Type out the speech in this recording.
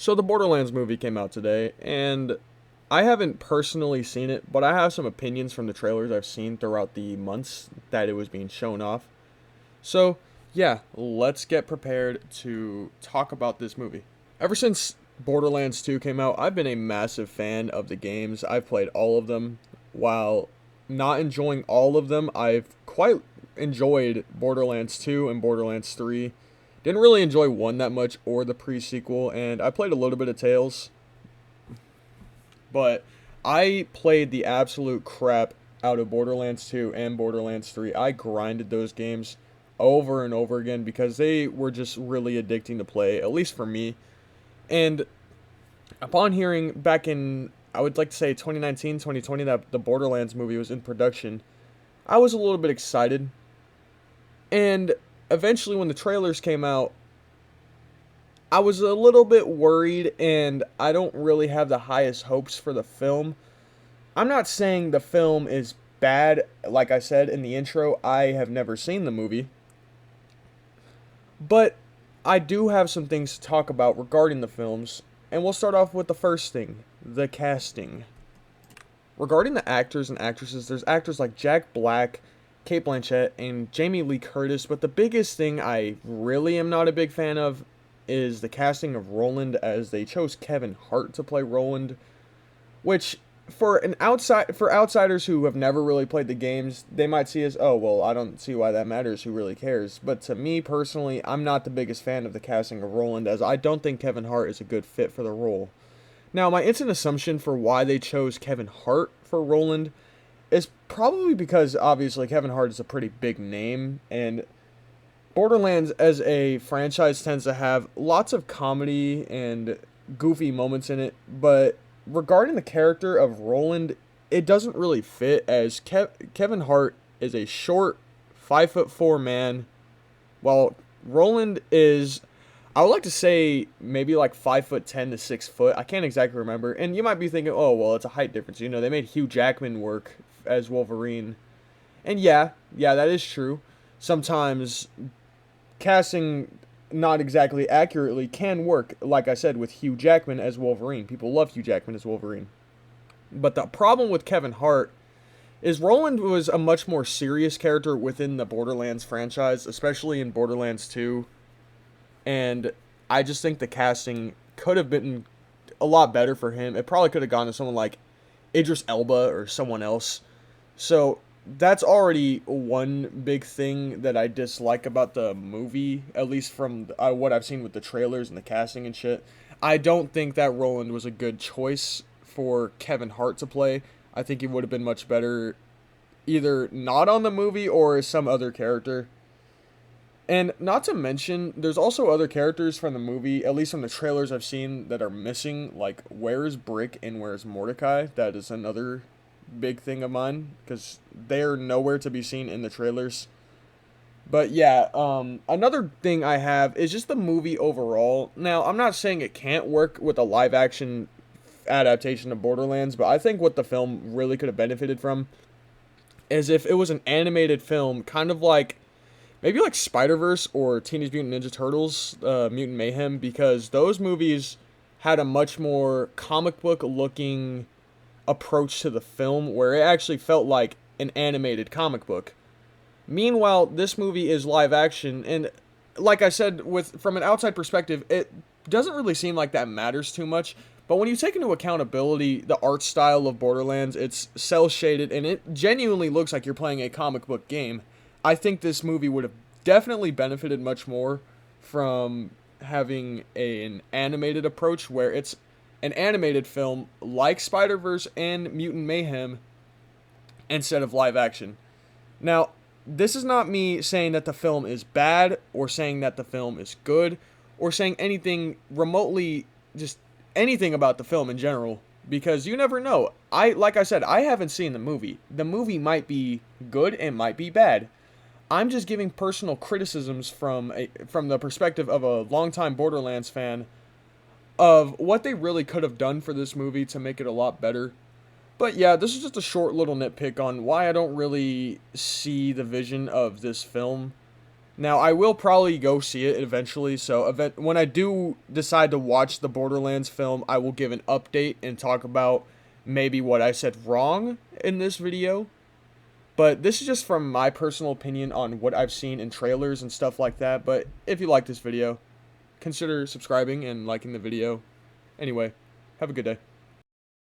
So the Borderlands movie came out today, and I haven't personally seen it, but I have some opinions from the trailers I've seen throughout the months that it was being shown off. So, yeah, let's get prepared to talk about this movie. Ever since Borderlands 2 came out, I've been a massive fan of the games. I've played all of them. While not enjoying all of them, I've quite enjoyed Borderlands 2 and Borderlands 3. Didn't really enjoy 1 that much or the pre-sequel, and I played a little bit of Tales, but I played the absolute crap out of Borderlands 2 and Borderlands 3. I grinded those games over and over again because they were just really addicting to play, at least for me. And upon hearing back in, I would like to say 2019, 2020, that the Borderlands movie was in production, I was a little bit excited. And eventually, when the trailers came out, I was a little bit worried, and I don't really have the highest hopes for the film. I'm not saying the film is bad. Like I said in the intro, I have never seen the movie. But I do have some things to talk about regarding the films, and we'll start off with the first thing, the casting. Regarding the actors and actresses, there's actors like Jack Black, Kate Blanchett, and Jamie Lee Curtis, but the biggest thing I really am not a big fan of is the casting of Roland, as they chose Kevin Hart to play Roland, which for outsiders who have never really played the games, they might see as, oh well, I don't see why that matters, who really cares. But to me personally, I'm not the biggest fan of the casting of Roland, as I don't think Kevin Hart is a good fit for the role. Now, my instant assumption for why they chose Kevin Hart for Roland is probably because obviously Kevin Hart is a pretty big name, and Borderlands as a franchise tends to have lots of comedy and goofy moments in it, but regarding the character of Roland, it doesn't really fit, as Kevin Hart is a short 5'4" man, while Roland is, I would like to say, maybe like 5'10" to 6 foot. I can't exactly remember. And you might be thinking, oh well, it's a height difference. You know, they made Hugh Jackman work as Wolverine, and yeah, that is true. Sometimes casting not exactly accurately can work, like I said, with Hugh Jackman as Wolverine. People love Hugh Jackman as Wolverine. But the problem with Kevin Hart is Roland was a much more serious character within the Borderlands franchise, especially in Borderlands 2. And I just think the casting could have been a lot better for him. It probably could have gone to someone like Idris Elba or someone else. So that's already one big thing that I dislike about the movie, at least from what I've seen with the trailers and the casting and shit. I don't think that Roland was a good choice for Kevin Hart to play. I think he would have been much better either not on the movie or as some other character. And not to mention, there's also other characters from the movie, at least from the trailers I've seen, that are missing. Like, where is Brick and where is Mordecai? That is another big thing of mine, because they're nowhere to be seen in the trailers. But yeah, another thing I have is just the movie overall. Now, I'm not saying it can't work with a live action adaptation of Borderlands, but I think what the film really could have benefited from is if it was an animated film, kind of like maybe like Spider-Verse or Teenage Mutant Ninja Turtles, Mutant Mayhem, because those movies had a much more comic book looking approach to the film, where it actually felt like an animated comic book. Meanwhile, this movie is live action, and like I said, with from an outside perspective, it doesn't really seem like that matters too much. But when you take into accountability the art style of Borderlands, it's cel shaded, and it genuinely looks like you're playing a comic book game. I think this movie would have definitely benefited much more from having an animated approach, where it's an animated film like Spider-Verse and Mutant Mayhem instead of live action. Now, this is not me saying that the film is bad or saying that the film is good or saying anything remotely, just anything about the film in general, because you never know. Like I said, I haven't seen the movie. The movie might be good, it might be bad. I'm just giving personal criticisms from the perspective of a longtime Borderlands fan of what they really could have done for this movie to make it a lot better. But yeah, this is just a short little nitpick on why I don't really see the vision of this film. Now, I will probably go see it eventually, so when I do decide to watch the Borderlands film, I will give an update and talk about maybe what I said wrong in this video. But this is just from my personal opinion on what I've seen in trailers and stuff like that. But if you like this video, consider subscribing and liking the video. Anyway, have a good day.